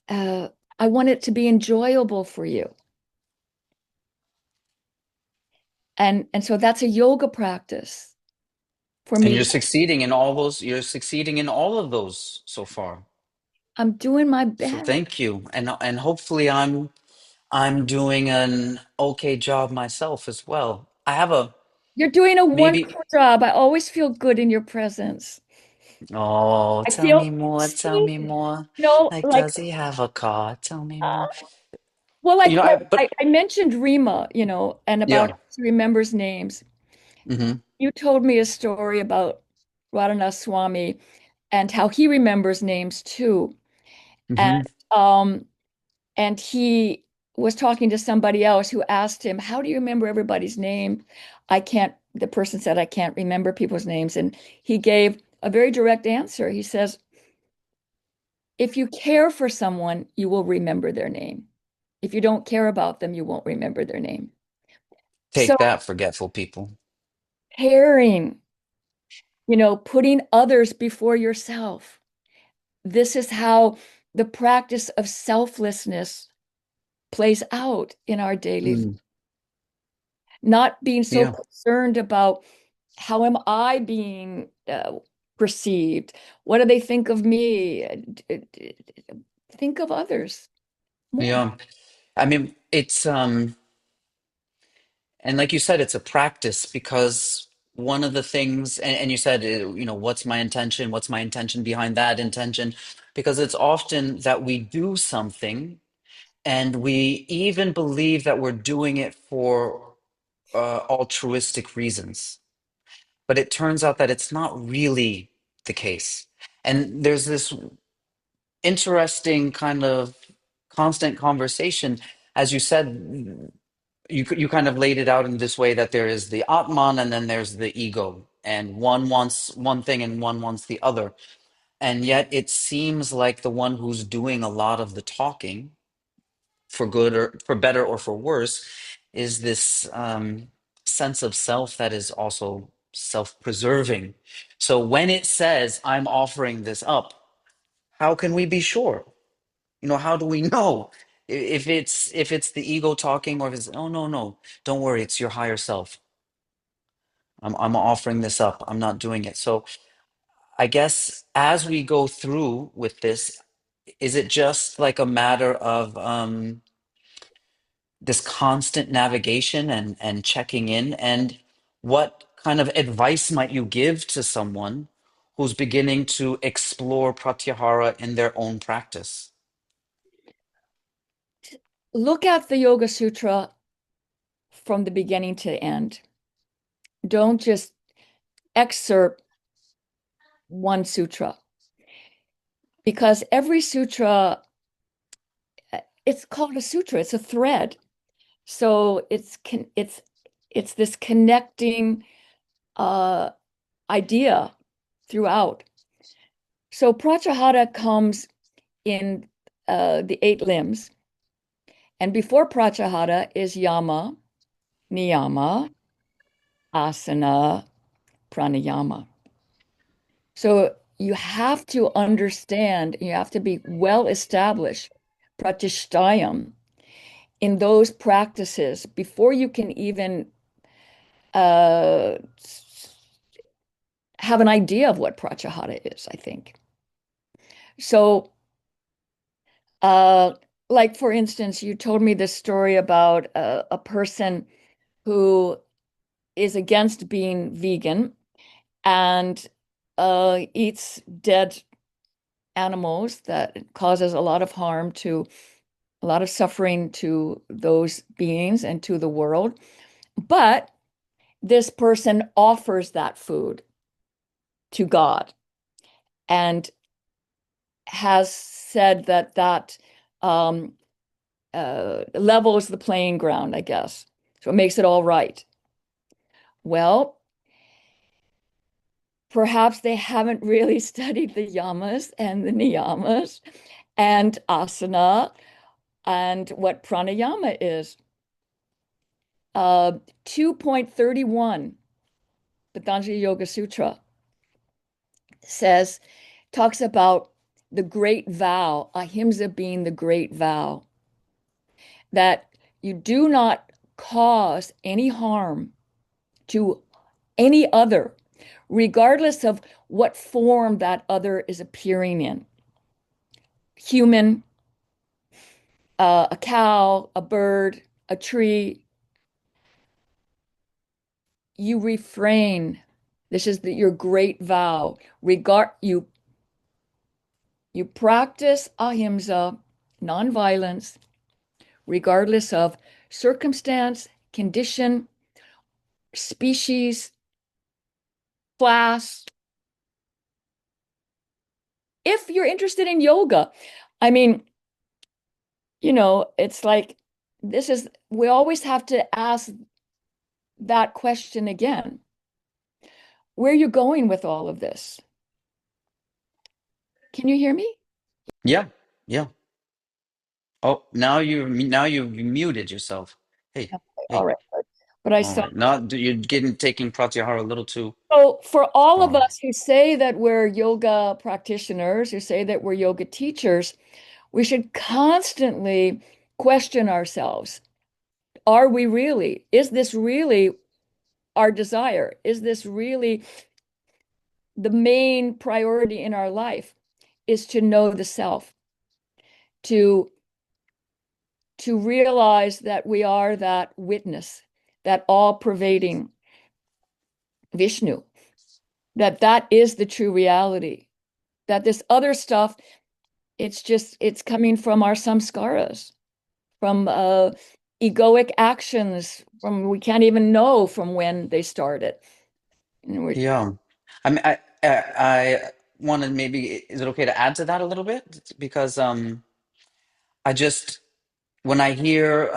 uh, I want it to be enjoyable for you. And so that's a yoga practice for And me. you're succeeding in all those, you're succeeding in all of those so far. I'm doing my So best. thank you. And hopefully I'm doing an okay job myself as well. I have a You're doing a maybe wonderful job. I always feel good in your presence. oh, I tell feel me more, tell seen, me more. Like, like, does he have a car? Tell me uh, more. well, You know, I mentioned Rima, and about yeah. how she remembers names. Hmm. You told me a story about Radhanath Swami and how he remembers names too. And Hmm. Um, and he was talking to somebody else who asked him, "How do you remember everybody's name?" The person said, "I can't remember people's names." And he gave a very direct answer. He says, "If you care for someone, you will remember their name. If you don't care about them, you won't remember their name." So Take that, forgetful people. caring, putting others before yourself. This is how the practice of selflessness plays out in our daily life. Mm, Not being so yeah, concerned about how am I being perceived? What do they think of me? Think of others more. yeah. I mean, it's and like you said, it's a practice because one of the things, and you said, what's my intention? What's my intention behind that intention? Because it's often that we do something and we even believe that we're doing it for altruistic reasons. But it turns out that it's not really the case. And there's this interesting kind of constant conversation. As you said, you kind of laid it out in this way that there is the Atman and then there's the ego. And one wants one thing and one wants the other. And yet it seems like the one who's doing a lot of the talking, for good or for better or for worse, is this sense of self that is also self-preserving. So when it says, I'm offering this up, how can we be sure? How do we know if it's the ego talking, or if it's, oh, no, no, don't worry, it's your higher self. I'm offering this up. I'm not doing it. So I guess as we go through with this, is it just like a matter of this constant navigation and checking in? And what kind of advice might you give to someone who's beginning to explore pratyahara in their own practice? Look at the Yoga Sutra from the beginning to end. Don't just excerpt one sutra because every sutra, it's called a sutra, it's a thread. So it's this connecting uh, idea throughout. So Pratyahara comes in the eight limbs, and before Pratyahara is yama, niyama, asana, pranayama. So you have to understand, you have to be well established, pratishtayam, in those practices before you can even uh, have an idea of what pratyahara is, I think. So, uh, like for instance, you told me this story about a person who is against being vegan and eats dead animals that causes a lot of harm to a lot of suffering to those beings and to the world. But this person offers that food to God and has said that um, levels the playing ground, I guess. So it makes it all right. Well, perhaps they haven't really studied the yamas and the niyamas and asana and what pranayama is. 2.31, Patanjali Yoga Sutra talks about the great vow, ahimsa being the great vow, that you do not cause any harm to any other, regardless of what form that other is appearing in. Human, a cow, a bird, a tree. You refrain. This is your great vow. You practice ahimsa, nonviolence, regardless of circumstance, condition, species, class. If you're interested in yoga, I mean, it's like we always have to ask that question again. Where are you going with all of this? Can you hear me? Yeah, yeah. Oh, now you muted yourself. Hey, All hey. right. But I All saw. right. Now you're getting taking Pratyahara a little too So for all of far. us who say that we're yoga practitioners, who say that we're yoga teachers, we should constantly question ourselves. Are we really? Is this really our desire? Is this really the main priority in our life? Is to know the self, to realize that we are that witness, that all-pervading Vishnu, that is the true reality, that this other stuff, it's coming from our samskaras, from egoic actions, from we can't even know from when they started. And we're, Yeah. I mean, I wanted maybe, is it okay to add to that a little bit? Because I just when I hear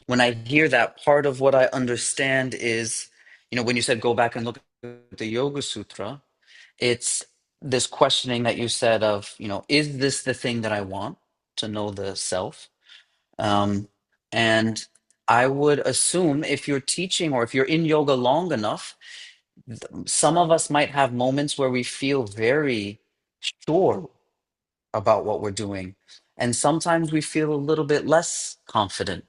that, part of what I understand is, when you said go back and look at the Yoga Sutra, it's this questioning that you said of, is this the thing that I want, to know the self? Um, and I would assume if you're teaching or if you're in yoga long enough, some of us might have moments where we feel very sure about what we're doing. And sometimes we feel a little bit less confident,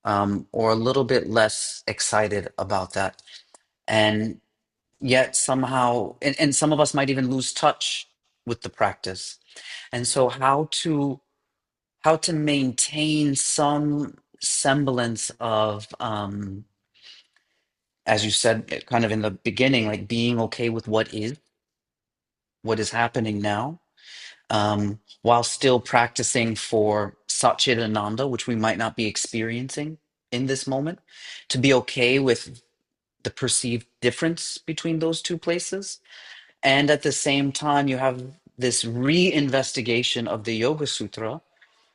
or a little bit less excited about that. And yet somehow, and some of us might even lose touch with the practice. And so how to maintain some semblance of, as you said, kind of in the beginning, like being okay with what is happening now, while still practicing for Satchidananda, which we might not be experiencing in this moment, to be okay with the perceived difference between those two places. And at the same time, you have this re-investigation of the Yoga Sutra,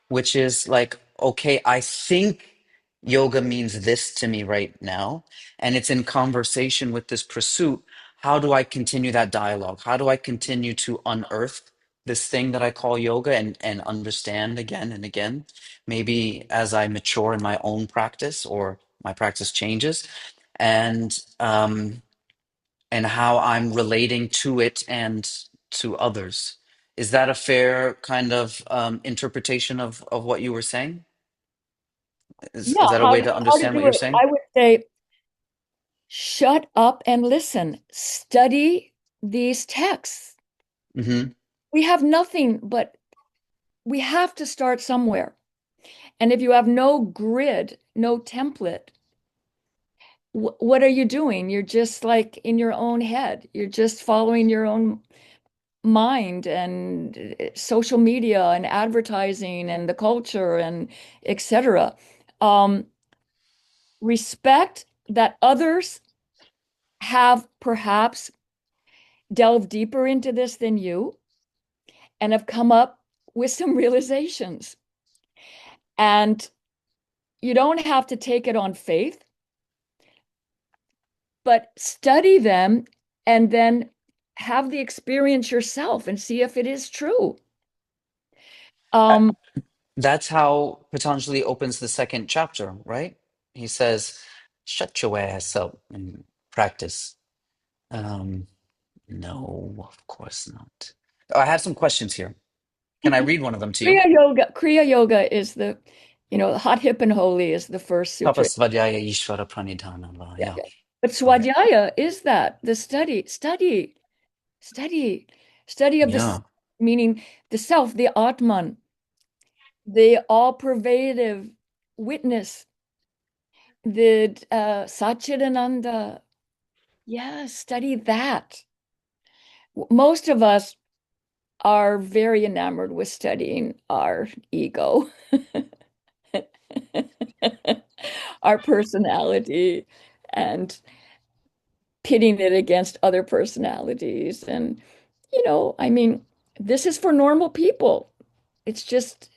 which is like, okay, I think yoga means this to me right now, and it's in conversation with this pursuit. How do I continue that dialogue? How do I continue to unearth this thing that I call yoga, and understand again and again, maybe as I mature in my own practice or my practice changes, and how I'm relating to it and to others. Is that a fair kind of interpretation of what you were saying? Is, yeah, is that a way to how to understand what do you're it? saying? I would say shut up and listen. Study these texts. Hmm. We have nothing, but we have to start somewhere. And if you have no grid, no template, what are you doing? You're just like in your own head. You're just following your own mind and social media and advertising and the culture and etc. Um, Respect that others have perhaps delved deeper into this than you and have come up with some realizations. And you don't have to take it on faith, but study them and then have the experience yourself and see if it is true. Uh, Um, that's how Patanjali opens the second chapter, right? He says, "Shut your ass up and practice." Um, no, of course not. I have some questions here. Can I read one of them to you? Kriya Yoga is hot, hip, and holy is the first sutra. Tapasvadhyaya Ishvara Pranidhana. Yeah, Yeah. yeah. But Okay. Swadhyaya is that the study, study of Yeah. meaning the self, the Atman, the all-pervasive witness, the Satchidananda. Yeah, study that. Most of us are very enamored with studying our ego, our personality, and pitting it against other personalities. And, I mean, this is for normal people. It's just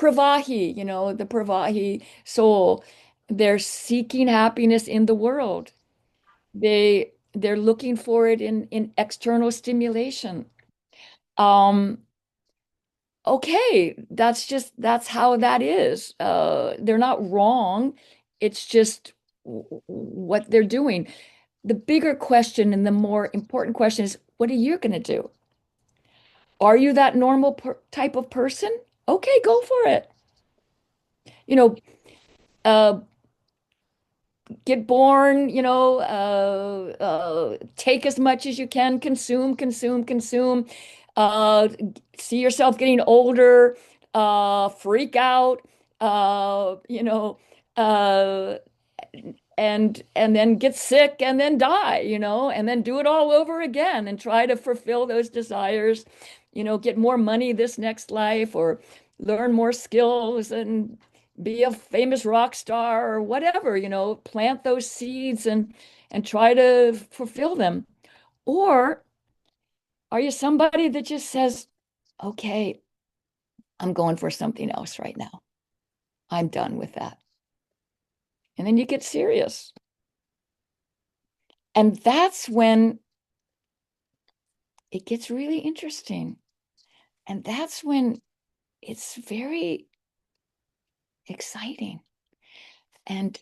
Pravahi, the Pravahi soul. They're seeking happiness in the world. They're looking for it in external stimulation. Um, okay, that's how that is. They're not wrong. It's just what they're doing. The bigger question and the more important question is, what are you going to do? Are you that normal type of person? Okay, go for it. You know, uh, get born, take as much as you can, consume, consume, consume, uh, see yourself getting older, freak out, uh, you know, uh, and then get sick and then die, and then do it all over again and try to fulfill those desires, get more money this next life or learn more skills and be a famous rock star or whatever, plant those seeds and try to fulfill them. Or are you somebody that just says, okay, I'm going for something else right now. I'm done with that. And then you get serious. And that's when it gets really interesting. And that's when it's very exciting and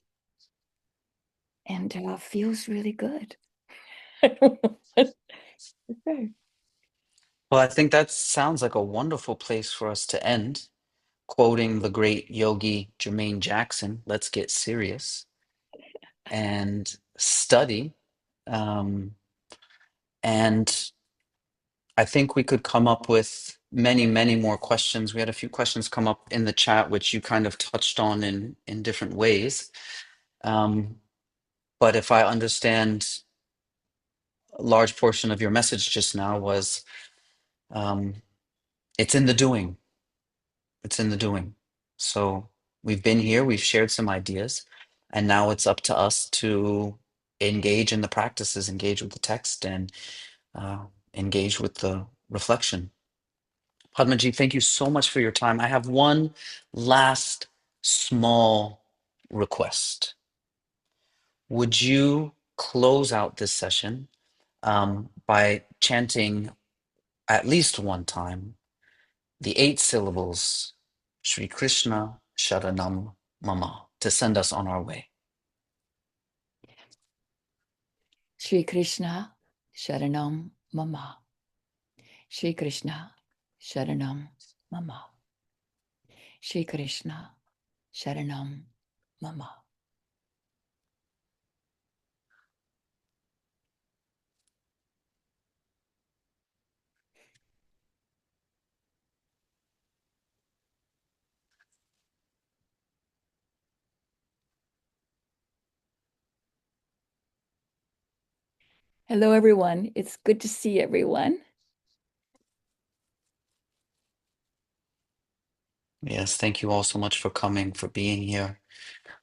feels really good. Okay. Well, I think that sounds like a wonderful place for us to end, quoting the great yogi Jermaine Jackson, let's get serious and study. Um, and I think we could come up with many, many more questions. We had a few questions come up in the chat, which you kind of touched on in different ways. Um, but if I understand, a large portion of your message just now was um, it's in the doing. It's in the doing. So we've been here, we've shared some ideas, and now it's up to us to engage in the practices, engage with the text, and uh, engage with the reflection. Padmaji, thank you so much for your time. I have one last small request. Would you close out this session by chanting at least one time the 8 syllables Sri Krishna Sharanam Mama to send us on our way? Shri Krishna Sharanam Mama. Shri Krishna Sharanam Mama. Shri Krishna Sharanam Mama. Hello, everyone. It's good to see everyone. Yes, thank you all so much for coming, for being here,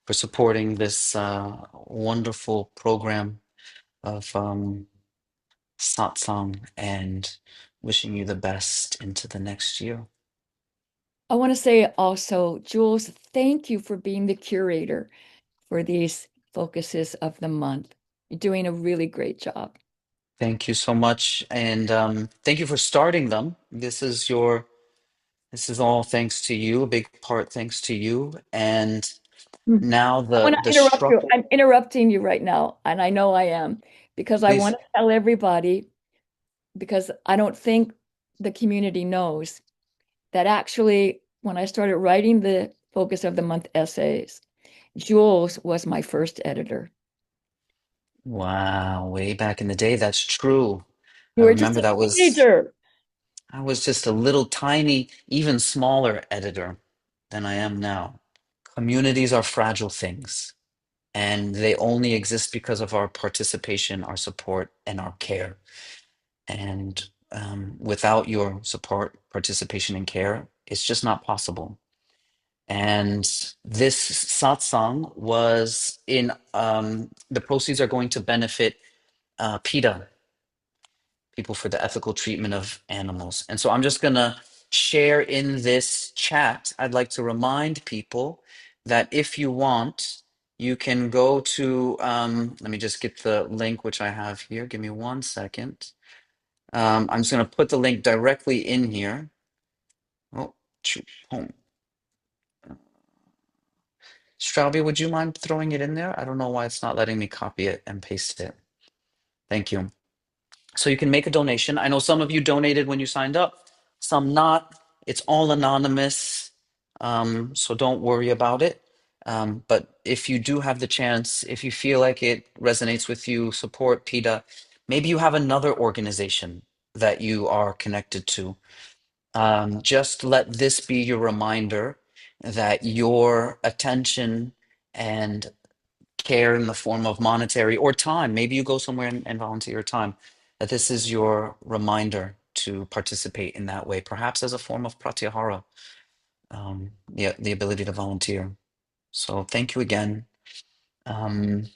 for supporting this wonderful program of satsang, and wishing you the best into the next year. I want to say also, Jules, thank you for being the curator for these focuses of the month. You're doing a really great job. Thank you so much, and thank you for starting them. This is all thanks to you, a big part thanks to you. And Hmm. now I want the to interrupt you. struggle, I'm interrupting you right now, and I know I am, because I want please. to tell everybody, because I don't think the community knows that actually, when I started writing the Focus of the Month essays, Jules was my first editor. Wow, way back in the day, that's true. You I were just remember a teenager. I was just a little tiny, even smaller editor than I am now. Communities are fragile things, and they only exist because of our participation, our support, and our care. And without your support, participation, and care, it's just not possible. And this satsang was in the proceeds are going to benefit PETA, People for the Ethical Treatment of Animals. And so I'm just gonna share in this chat, I'd like to remind people that if you want, you can go to, let me just get the link, which I have here. Give me 1 second. I'm just going to put the link directly in here. Oh, home. Strauby, would you mind throwing it in there? I don't know why it's not letting me copy it and paste it. Thank you. So you can make a donation. I know some of you donated when you signed up, some not. It's all anonymous, so don't worry about it. But if you do have the chance, if you feel like it resonates with you, support PETA. Maybe you have another organization that you are connected to. Just let this be your reminder that your attention and care in the form of monetary or time, maybe you go somewhere and volunteer your time, that this is your reminder to participate in that way, perhaps as a form of pratyahara, the ability to volunteer. So thank you again. Um,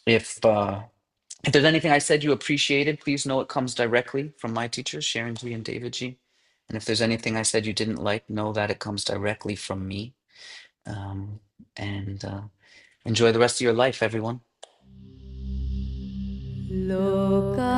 if there's anything I said you appreciated, please know it comes directly from my teachers, Sharon G and David G. And if there's anything I said you didn't like, know that it comes directly from me. And enjoy the rest of your life, everyone. Loka